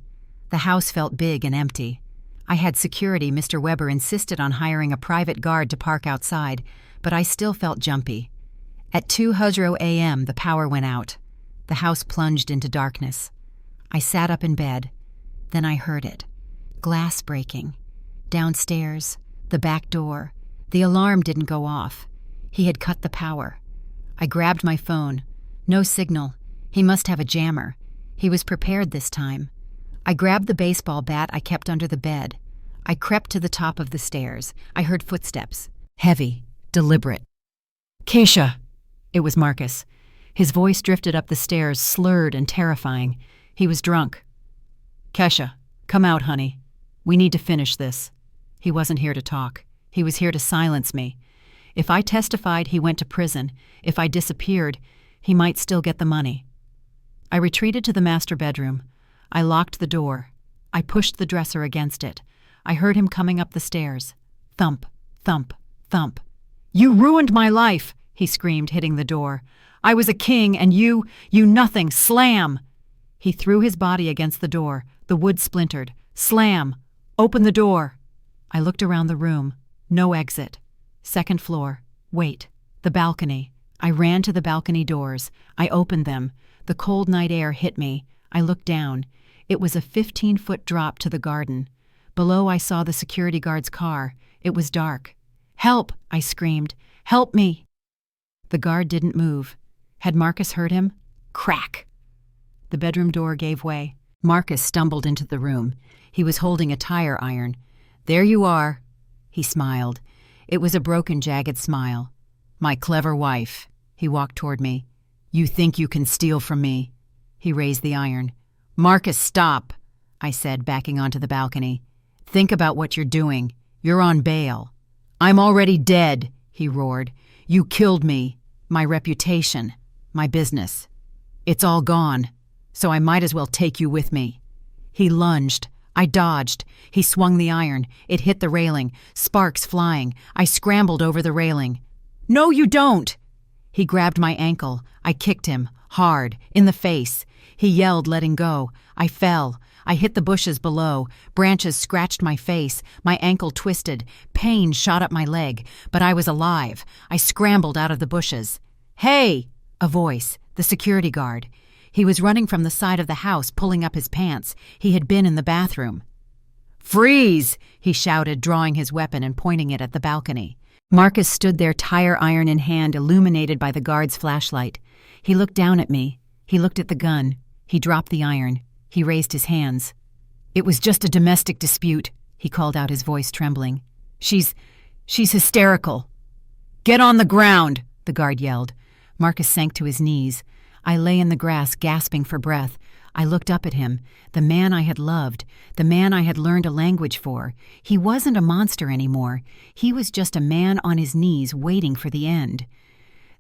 The house felt big and empty. I had security. Mr. Weber insisted on hiring a private guard to park outside, but I still felt jumpy. At 2:00 a.m., the power went out. The house plunged into darkness. I sat up in bed. Then I heard it. Glass breaking. Downstairs, the back door. The alarm didn't go off. He had cut the power. I grabbed my phone. No signal. He must have a jammer. He was prepared this time. I grabbed the baseball bat I kept under the bed. I crept to the top of the stairs. I heard footsteps. Heavy, deliberate. "Keisha!" It was Marcus. His voice drifted up the stairs, slurred and terrifying. He was drunk. "Kesha, come out, honey. We need to finish this." He wasn't here to talk. He was here to silence me. If I testified, he went to prison. If I disappeared, he might still get the money. I retreated to the master bedroom. I locked the door. I pushed the dresser against it. I heard him coming up the stairs. Thump, thump, thump. "You ruined my life," he screamed, hitting the door. "I was a king, and you nothing. Slam!" He threw his body against the door. The wood splintered. "Slam! Open the door!" I looked around the room. No exit. Second floor. Wait. The balcony. I ran to the balcony doors. I opened them. The cold night air hit me. I looked down. It was a 15-foot drop to the garden. Below I saw the security guard's car. It was dark. "Help!" I screamed. "Help me!" The guard didn't move. Had Marcus heard him? Crack! The bedroom door gave way. Marcus stumbled into the room. He was holding a tire iron. "There you are." He smiled. It was a broken, jagged smile. "My clever wife." He walked toward me. "You think you can steal from me?" He raised the iron. "Marcus, stop," I said, backing onto the balcony. "Think about what you're doing. You're on bail." "I'm already dead," he roared. "You killed me, my reputation, my business. It's all gone, so I might as well take you with me." He lunged. I dodged. He swung the iron. It hit the railing, sparks flying. I scrambled over the railing. "No, you don't!" He grabbed my ankle. I kicked him, hard, in the face. He yelled, letting go. I fell. I hit the bushes below. Branches scratched my face. My ankle twisted. Pain shot up my leg, but I was alive. I scrambled out of the bushes. "Hey!" A voice. The security guard. He was running from the side of the house, pulling up his pants. He had been in the bathroom. "Freeze!" he shouted, drawing his weapon and pointing it at the balcony. Marcus stood there, tire iron in hand, illuminated by the guard's flashlight. He looked down at me. He looked at the gun. He dropped the iron. He raised his hands. "It was just a domestic dispute," he called out, his voice trembling. She's hysterical." "Get on the ground," the guard yelled. Marcus sank to his knees. I lay in the grass, gasping for breath. I looked up at him, the man I had loved, the man I had learned a language for. He wasn't a monster anymore. He was just a man on his knees waiting for the end.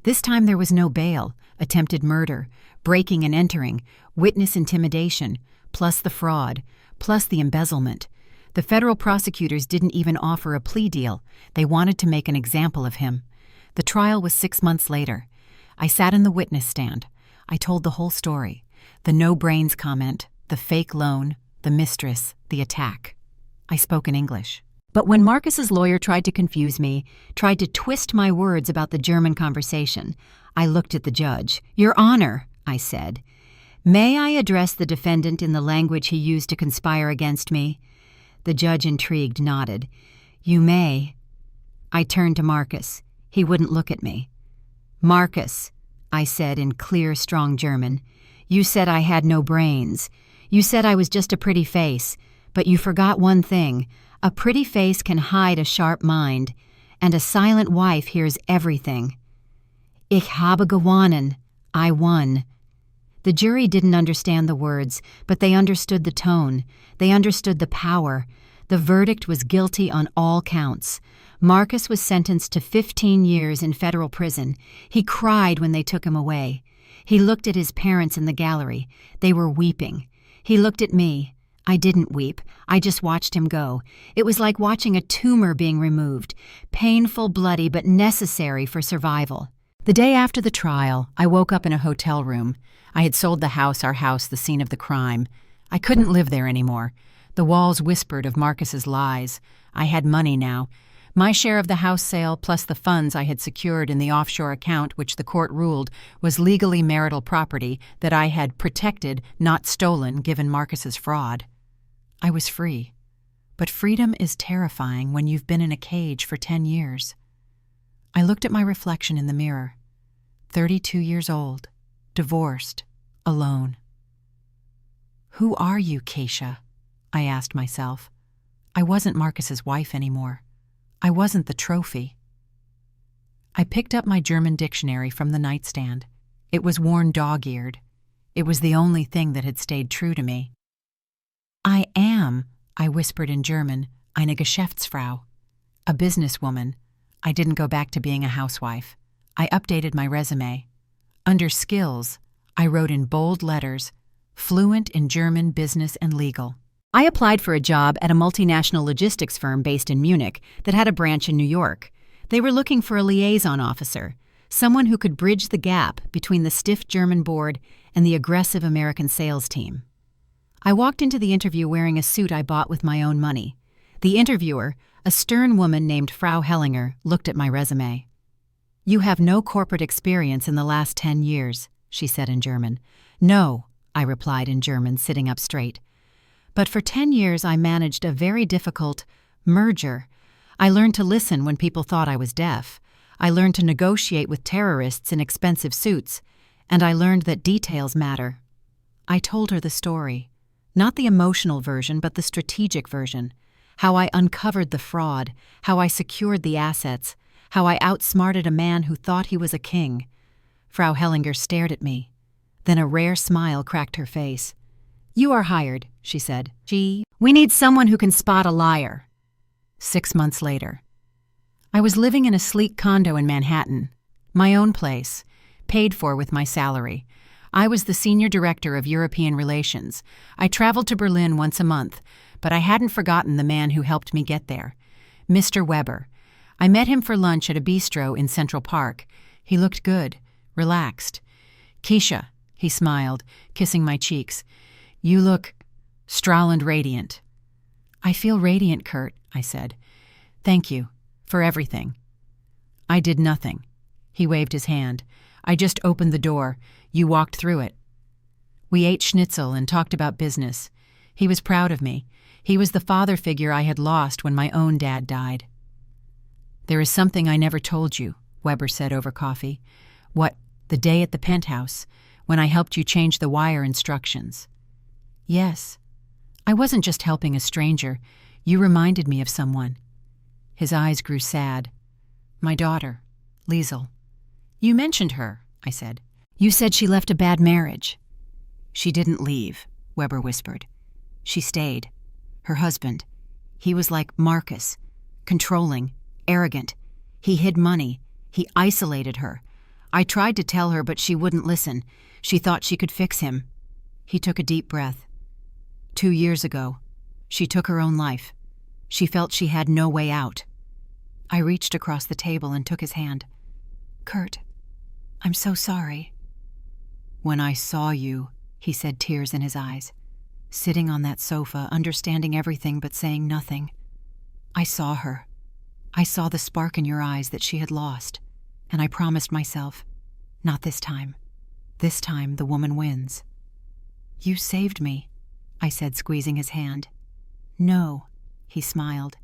This time there was no bail, attempted murder, breaking and entering, witness intimidation, plus the fraud, plus the embezzlement. The federal prosecutors didn't even offer a plea deal. They wanted to make an example of him. The trial was 6 months later. I sat in the witness stand. I told the whole story. The no-brains comment, the fake loan, the mistress, the attack. I spoke in English. But when Marcus's lawyer tried to confuse me, tried to twist my words about the German conversation, I looked at the judge. "Your Honor," I said, "may I address the defendant in the language he used to conspire against me?" The judge, intrigued, nodded. "You may." I turned to Marcus. He wouldn't look at me. "Marcus," I said in clear, strong German, "you said I had no brains. You said I was just a pretty face, but you forgot one thing. A pretty face can hide a sharp mind, and a silent wife hears everything. Ich habe gewonnen. I won." The jury didn't understand the words, but they understood the tone. They understood the power. The verdict was guilty on all counts. Marcus was sentenced to 15 years in federal prison. He cried when they took him away. He looked at his parents in the gallery. They were weeping. He looked at me. I didn't weep. I just watched him go. It was like watching a tumor being removed. Painful, bloody, but necessary for survival. The day after the trial, I woke up in a hotel room. I had sold the house, our house, the scene of the crime. I couldn't live there anymore. The walls whispered of Marcus's lies. I had money now. My share of the house sale, plus the funds I had secured in the offshore account which the court ruled was legally marital property that I had protected, not stolen, given Marcus's fraud. I was free. But freedom is terrifying when you've been in a cage for 10 years. I looked at my reflection in the mirror. 32 years old, divorced, alone. Who are you, Keisha? I asked myself. I wasn't Marcus's wife anymore. I wasn't the trophy. I picked up my German dictionary from the nightstand. It was worn dog-eared. It was the only thing that had stayed true to me. I am, I whispered in German, eine Geschäftsfrau. A businesswoman. I didn't go back to being a housewife. I updated my resume. Under skills, I wrote in bold letters, fluent in German, business, and legal. I applied for a job at a multinational logistics firm based in Munich that had a branch in New York. They were looking for a liaison officer, someone who could bridge the gap between the stiff German board and the aggressive American sales team. I walked into the interview wearing a suit I bought with my own money. The interviewer, a stern woman named Frau Hellinger, looked at my resume. "You have no corporate experience in the last 10 years," she said in German. "No," I replied in German, sitting up straight. But for 10 years I managed a very difficult merger. I learned to listen when people thought I was deaf. I learned to negotiate with terrorists in expensive suits. And I learned that details matter. I told her the story. Not the emotional version, but the strategic version. How I uncovered the fraud, how I secured the assets, how I outsmarted a man who thought he was a king. Frau Hellinger stared at me. Then a rare smile cracked her face. "You are hired," she said. "We need someone who can spot a liar." 6 months later. I was living in a sleek condo in Manhattan. My own place, paid for with my salary. I was the senior director of European relations. I traveled to Berlin once a month, but I hadn't forgotten the man who helped me get there. Mr. Weber. I met him for lunch at a bistro in Central Park. He looked good, relaxed. "Keisha," he smiled, kissing my cheeks. "You look strahlend radiant." "I feel radiant, Kurt," I said. "Thank you, for everything." I did nothing. He waved his hand. "I just opened the door. You walked through it." We ate schnitzel and talked about business. He was proud of me. He was the father figure I had lost when my own dad died. "There is something I never told you," Weber said over coffee. "What, the day at the penthouse, when I helped you change the wire instructions." "Yes. I wasn't just helping a stranger. You reminded me of someone." His eyes grew sad. "My daughter, Liesel." "You mentioned her," I said. "You said she left a bad marriage." "She didn't leave," Weber whispered. "She stayed. Her husband. He was like Marcus, controlling, arrogant. He hid money. He isolated her. I tried to tell her, but she wouldn't listen. She thought she could fix him." He took a deep breath. 2 years ago, she took her own life. She felt she had no way out. I reached across the table and took his hand. "Kurt, I'm so sorry." "When I saw you," he said, tears in his eyes, "sitting on that sofa, understanding everything but saying nothing, I saw her. I saw the spark in your eyes that she had lost, and I promised myself, not this time. This time the woman wins." "You saved me," I said, squeezing his hand. "No," he smiled.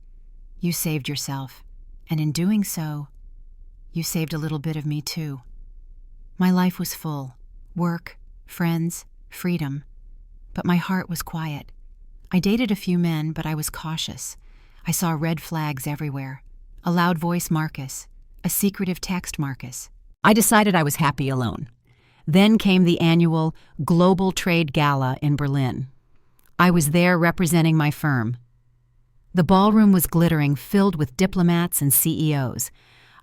"You saved yourself, and in doing so, you saved a little bit of me too. My life was full, work, friends, freedom, but my heart was quiet. I dated a few men, but I was cautious. I saw red flags everywhere. A loud voice Marcus, a secretive text Marcus. I decided I was happy alone. Then came the annual Global Trade Gala in Berlin. I was there representing my firm. The ballroom was glittering, filled with diplomats and CEOs.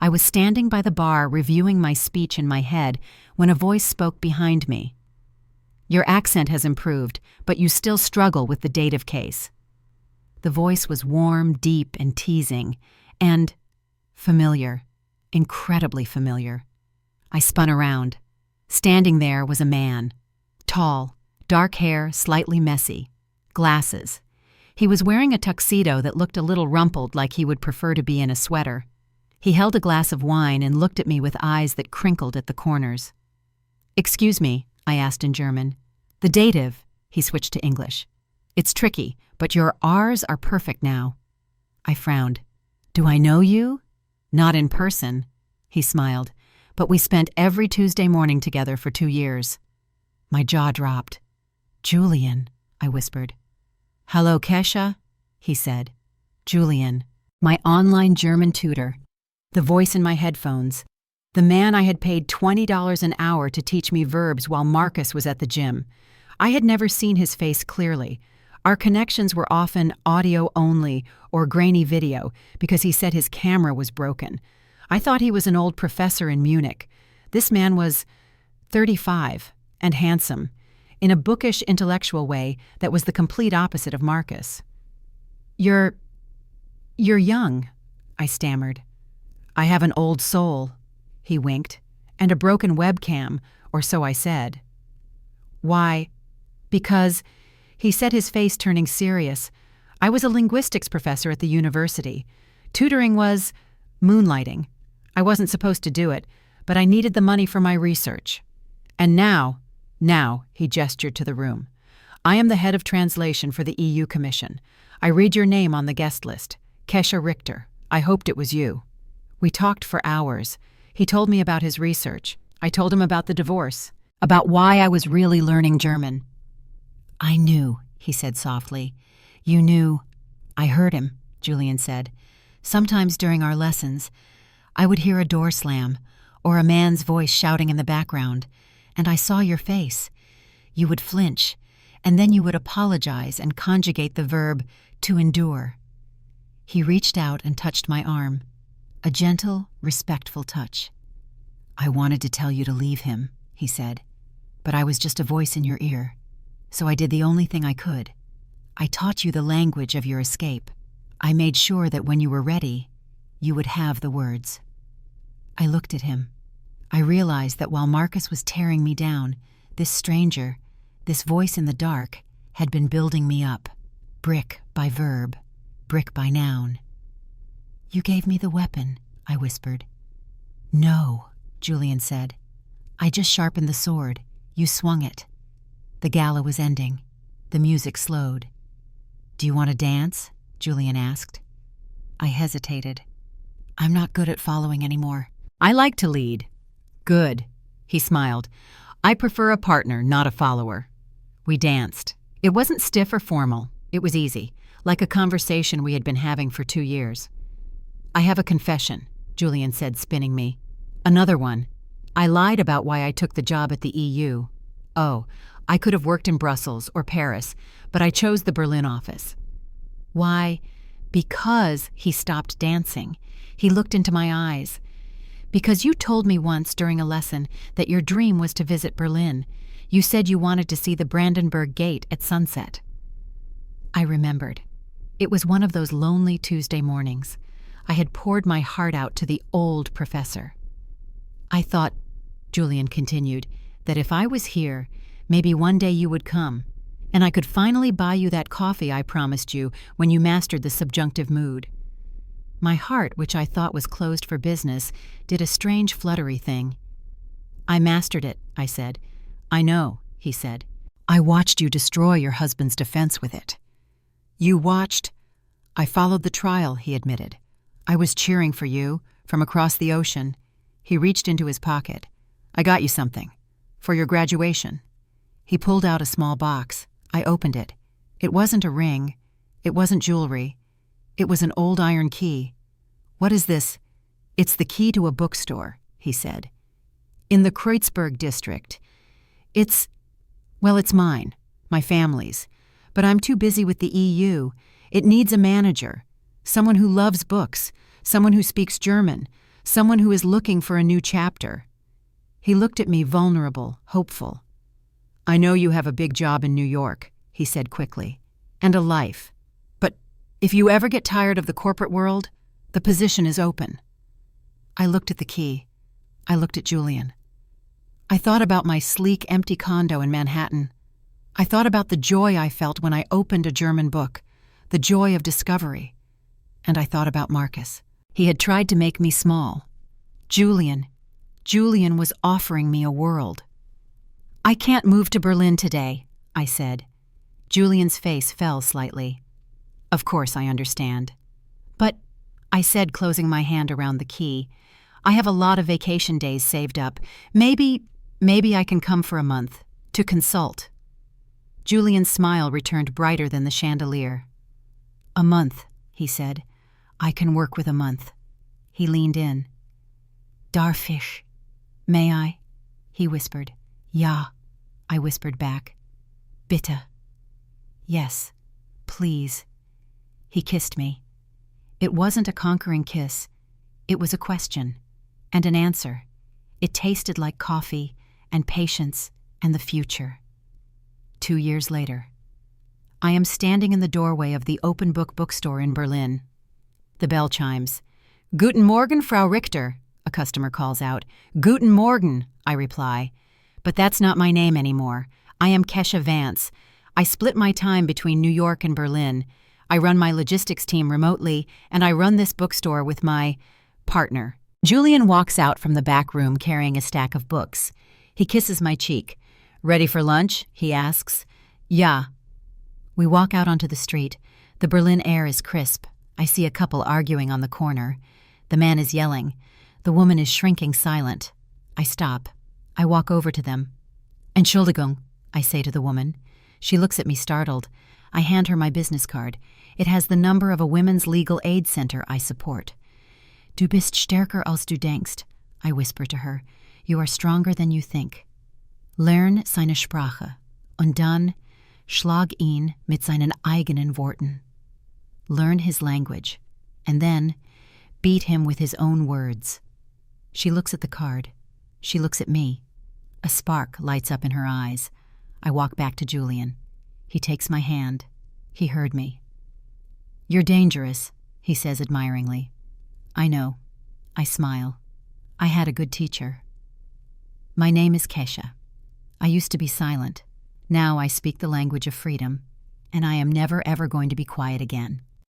I was standing by the bar reviewing my speech in my head when a voice spoke behind me. "Your accent has improved, but you still struggle with the dative case." The voice was warm, deep, and teasing, and familiar, incredibly familiar. I spun around. Standing there was a man. Tall, dark hair, slightly messy, Glasses. He was wearing a tuxedo that looked a little rumpled, like he would prefer to be in a sweater. He held a glass of wine and looked at me with eyes that crinkled at the corners. "Excuse me," I asked in German. "The dative," he switched to English. "It's tricky, but your R's are perfect now." I frowned. "Do I know you?" "Not in person," he smiled, "but we spent every Tuesday morning together for 2 years." My jaw dropped. "Julian," I whispered. "Hello, Kesha," he said. Julian, my online German tutor. The voice in my headphones. The man I had paid $20 an hour to teach me verbs while Marcus was at the gym. I had never seen his face clearly. Our connections were often audio only or grainy video because he said his camera was broken. I thought he was an old professor in Munich. This man was 35 and handsome, in a bookish intellectual way that was the complete opposite of Marcus. You're young," I stammered. "I have an old soul," he winked, "and a broken webcam, or so I said." "Why?" "Because," he said, his face turning serious, "I was a linguistics professor at the university. Tutoring was moonlighting. I wasn't supposed to do it, but I needed the money for my research. And now, he gestured to the room, "I am the head of translation for the EU Commission. I read your name on the guest list, Kesha Richter. I hoped it was you." We talked for hours. He told me about his research. I told him about the divorce, about why I was really learning German. "I knew," he said softly. "You knew." "I heard him," Julian said. "Sometimes during our lessons, I would hear a door slam or a man's voice shouting in the background, and I saw your face. You would flinch, and then you would apologize and conjugate the verb to endure." He reached out and touched my arm. A gentle, respectful touch. "I wanted to tell you to leave him," he said, "but I was just a voice in your ear. So I did the only thing I could. I taught you the language of your escape. I made sure that when you were ready, you would have the words." I looked at him. I realized that while Marcus was tearing me down, this stranger, this voice in the dark, had been building me up, brick by verb, brick by noun. "You gave me the weapon," I whispered. "No," Julian said. "I just sharpened the sword. You swung it." The gala was ending. The music slowed. "Do you want to dance?" Julian asked. I hesitated. "I'm not good at following anymore." "I like to lead." "Good," he smiled. "I prefer a partner, not a follower." We danced. It wasn't stiff or formal. It was easy, like a conversation we had been having for 2 years. "I have a confession," Julian said, spinning me. "Another one. I lied about why I took the job at the EU. Oh, I could have worked in Brussels or Paris, but I chose the Berlin office." "Why?" "Because," he stopped dancing. He looked into my eyes. "Because you told me once during a lesson that your dream was to visit Berlin. You said you wanted to see the Brandenburg Gate at sunset." I remembered. It was one of those lonely Tuesday mornings. I had poured my heart out to the old professor. "I thought," Julian continued, "that if I was here, maybe one day you would come, and I could finally buy you that coffee I promised you when you mastered the subjunctive mood." My heart, which I thought was closed for business, did a strange fluttery thing. "I mastered it," I said. "I know," he said. "I watched you destroy your husband's defense with it." "You watched?" "I followed the trial," he admitted. "I was cheering for you, from across the ocean." He reached into his pocket. "I got you something. For your graduation." He pulled out a small box. I opened it. It wasn't a ring. It wasn't jewelry. It was an old iron key. "What is this?" "It's the key to a bookstore," he said. "In the Kreuzberg district. It's mine, my family's. But I'm too busy with the EU. It needs a manager. Someone who loves books. Someone who speaks German. Someone who is looking for a new chapter." He looked at me vulnerable, hopeful. "I know you have a big job in New York," he said quickly, "and a life. But if you ever get tired of the corporate world, the position is open." I looked at the key. I looked at Julian. I thought about my sleek, empty condo in Manhattan. I thought about the joy I felt when I opened a German book, the joy of discovery. And I thought about Marcus. He had tried to make me small. Julian was offering me a world. "I can't move to Berlin today," I said. Julian's face fell slightly. "Of course I understand." "But," I said, closing my hand around the key, "I have a lot of vacation days saved up. Maybe I can come for a month, to consult." Julian's smile returned brighter than the chandelier. "A month," he said. "I can work with a month." He leaned in. "Darf ich? May I?" he whispered. "Ja," I whispered back. "Bitte." "Yes, please." He kissed me. It wasn't a conquering kiss. It was a question and an answer. It tasted like coffee and patience and the future. 2 years later. I am standing in the doorway of the open book bookstore in Berlin. The bell chimes. "Guten Morgen, Frau Richter," a customer calls out. "Guten Morgen," I reply. But that's not my name anymore. I am Kesha Vance. I split my time between New York and Berlin. I run my logistics team remotely, and I run this bookstore with my partner. Julian walks out from the back room carrying a stack of books. He kisses my cheek. "Ready for lunch?" he asks. "Ja." We walk out onto the street. The Berlin air is crisp. I see a couple arguing on the corner. The man is yelling. The woman is shrinking silent. I stop. I walk over to them. "Entschuldigung," I say to the woman. She looks at me startled. I hand her my business card. It has the number of a women's legal aid center I support. "Du bist stärker als du denkst," I whisper to her. "You are stronger than you think. Lern seine Sprache, und dann schlag ihn mit seinen eigenen Worten." Learn his language, and then beat him with his own words. She looks at the card. She looks at me. A spark lights up in her eyes. I walk back to Julian. He takes my hand. He heard me. "You're dangerous," he says admiringly. I know. I smile. I had a good teacher. My name is Kesha. I used to be silent. Now I speak the language of freedom, and I am never ever going to be quiet again.